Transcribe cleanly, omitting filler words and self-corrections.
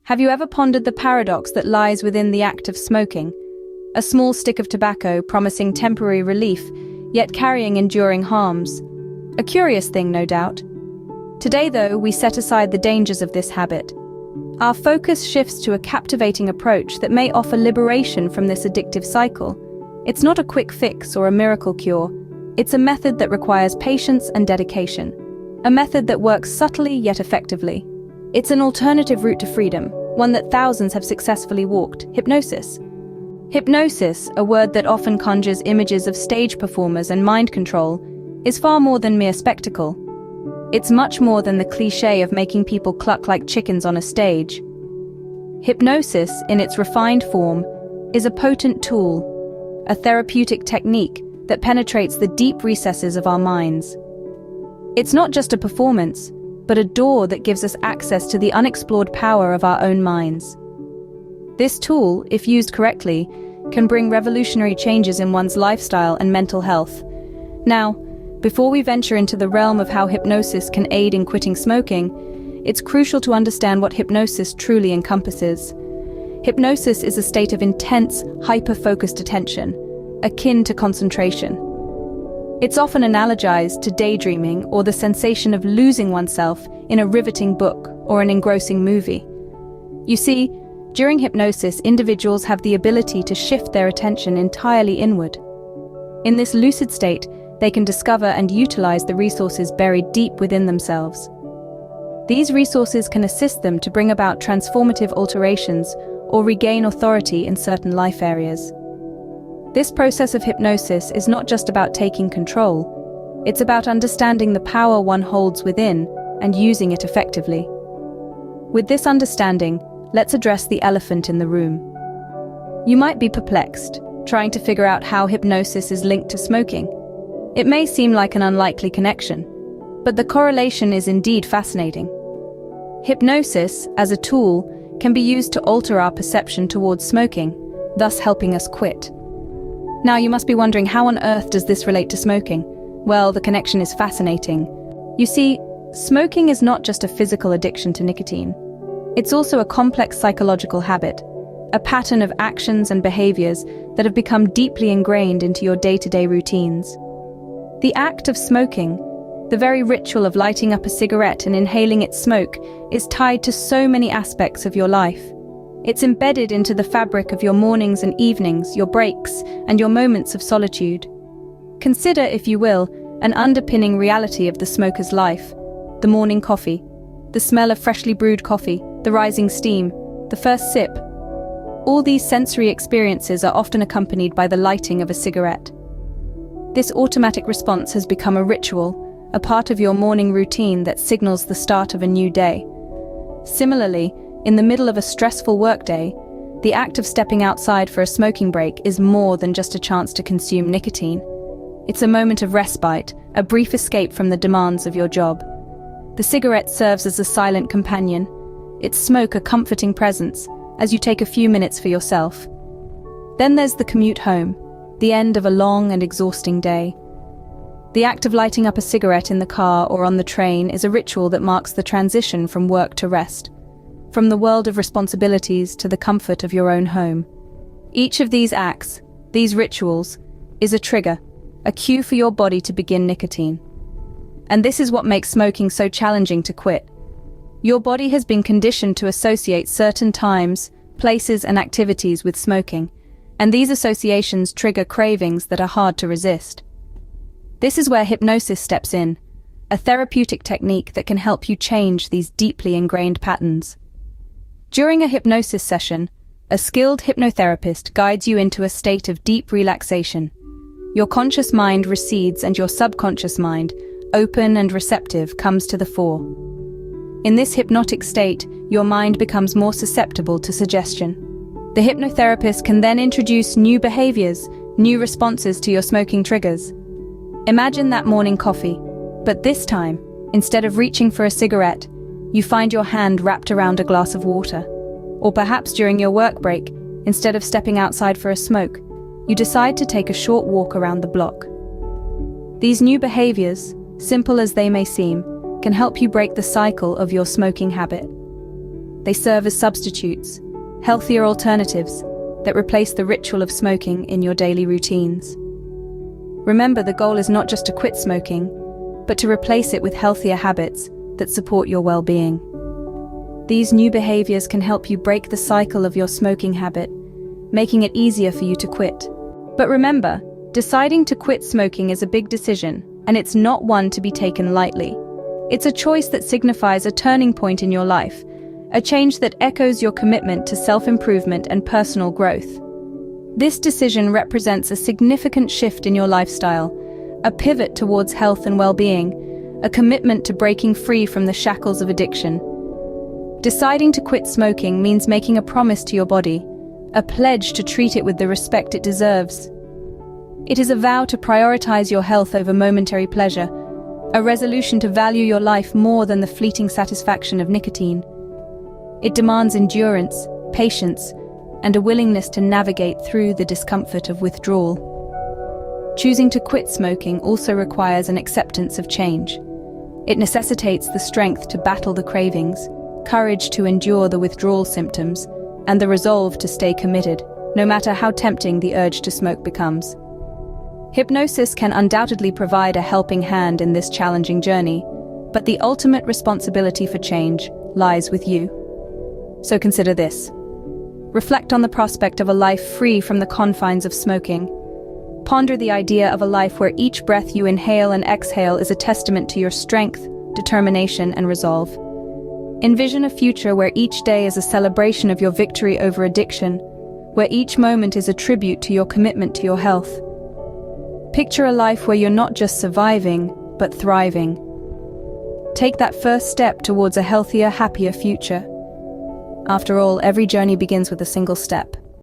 Have you ever pondered the paradox that lies within the act of smoking? A small stick of tobacco promising temporary relief, yet carrying enduring harms. A curious thing, no doubt. Today, though, we set aside the dangers of this habit. Our focus shifts to a captivating approach that may offer liberation from this addictive cycle. It's not a quick fix or a miracle cure. It's a method that requires patience and dedication. A method that works subtly yet effectively. It's an alternative route to freedom, one that thousands have successfully walked: hypnosis. Hypnosis, a word that often conjures images of stage performers and mind control, is far more than mere spectacle. It's much more than the cliché of making people cluck like chickens on a stage. Hypnosis, in its refined form, is a potent tool, a therapeutic technique that penetrates the deep recesses of our minds. It's not just a performance, but a door that gives us access to the unexplored power of our own minds. This tool, if used correctly, can bring revolutionary changes in one's lifestyle and mental health. Now, before we venture into the realm of how hypnosis can aid in quitting smoking, it's crucial to understand what hypnosis truly encompasses. Hypnosis is a state of intense, hyper-focused attention, akin to concentration. It's often analogized to daydreaming or the sensation of losing oneself in a riveting book or an engrossing movie. You see, during hypnosis, individuals have the ability to shift their attention entirely inward. In this lucid state, they can discover and utilize the resources buried deep within themselves. These resources can assist them to bring about transformative alterations or regain authority in certain life areas. This process of hypnosis is not just about taking control, it's about understanding the power one holds within and using it effectively. With this understanding, let's address the elephant in the room. You might be perplexed, trying to figure out how hypnosis is linked to smoking. It may seem like an unlikely connection, but the correlation is indeed fascinating. Hypnosis, as a tool, can be used to alter our perception towards smoking, thus helping us quit. Now, you must be wondering, how on earth does this relate to smoking? Well, the connection is fascinating. You see, smoking is not just a physical addiction to nicotine. It's also a complex psychological habit, a pattern of actions and behaviors that have become deeply ingrained into your day-to-day routines. The act of smoking, the very ritual of lighting up a cigarette and inhaling its smoke, is tied to so many aspects of your life. It's embedded into the fabric of your mornings and evenings, your breaks, and your moments of solitude. Consider, if you will, an underpinning reality of the smoker's life: the morning coffee, the smell of freshly brewed coffee, the rising steam, the first sip. All these sensory experiences are often accompanied by the lighting of a cigarette. This automatic response has become a ritual, a part of your morning routine that signals the start of a new day. Similarly, in the middle of a stressful workday, the act of stepping outside for a smoking break is more than just a chance to consume nicotine. It's a moment of respite, a brief escape from the demands of your job. The cigarette serves as a silent companion, its smoke a comforting presence, as you take a few minutes for yourself. Then there's the commute home, the end of a long and exhausting day. The act of lighting up a cigarette in the car or on the train is a ritual that marks the transition from work to rest, from the world of responsibilities to the comfort of your own home. Each of these acts, these rituals, is a trigger, a cue for your body to begin nicotine. And this is what makes smoking so challenging to quit. Your body has been conditioned to associate certain times, places, and activities with smoking, and these associations trigger cravings that are hard to resist. This is where hypnosis steps in, a therapeutic technique that can help you change these deeply ingrained patterns. During a hypnosis session, a skilled hypnotherapist guides you into a state of deep relaxation. Your conscious mind recedes and your subconscious mind, open and receptive, comes to the fore. In this hypnotic state, your mind becomes more susceptible to suggestion. The hypnotherapist can then introduce new behaviors, new responses to your smoking triggers. Imagine that morning coffee, but this time, instead of reaching for a cigarette, you find your hand wrapped around a glass of water. Or perhaps during your work break, instead of stepping outside for a smoke, you decide to take a short walk around the block. These new behaviors, simple as they may seem, can help you break the cycle of your smoking habit. They serve as substitutes, healthier alternatives that replace the ritual of smoking in your daily routines. Remember, the goal is not just to quit smoking, but to replace it with healthier habits that support your well-being. These new behaviors can help you break the cycle of your smoking habit, making it easier for you to quit. But remember, deciding to quit smoking is a big decision, and it's not one to be taken lightly. It's a choice that signifies a turning point in your life, a change that echoes your commitment to self-improvement and personal growth. This decision represents a significant shift in your lifestyle, a pivot towards health and well-being, a commitment to breaking free from the shackles of addiction. Deciding to quit smoking means making a promise to your body, a pledge to treat it with the respect it deserves. It is a vow to prioritize your health over momentary pleasure, a resolution to value your life more than the fleeting satisfaction of nicotine. It demands endurance, patience, and a willingness to navigate through the discomfort of withdrawal. Choosing to quit smoking also requires an acceptance of change. It necessitates the strength to battle the cravings, courage to endure the withdrawal symptoms, and the resolve to stay committed, no matter how tempting the urge to smoke becomes. Hypnosis can undoubtedly provide a helping hand in this challenging journey, but the ultimate responsibility for change lies with you. So consider this. Reflect on the prospect of a life free from the confines of smoking. Ponder the idea of a life where each breath you inhale and exhale is a testament to your strength, determination, and resolve. Envision a future where each day is a celebration of your victory over addiction, where each moment is a tribute to your commitment to your health. Picture a life where you're not just surviving, but thriving. Take that first step towards a healthier, happier future. After all, every journey begins with a single step.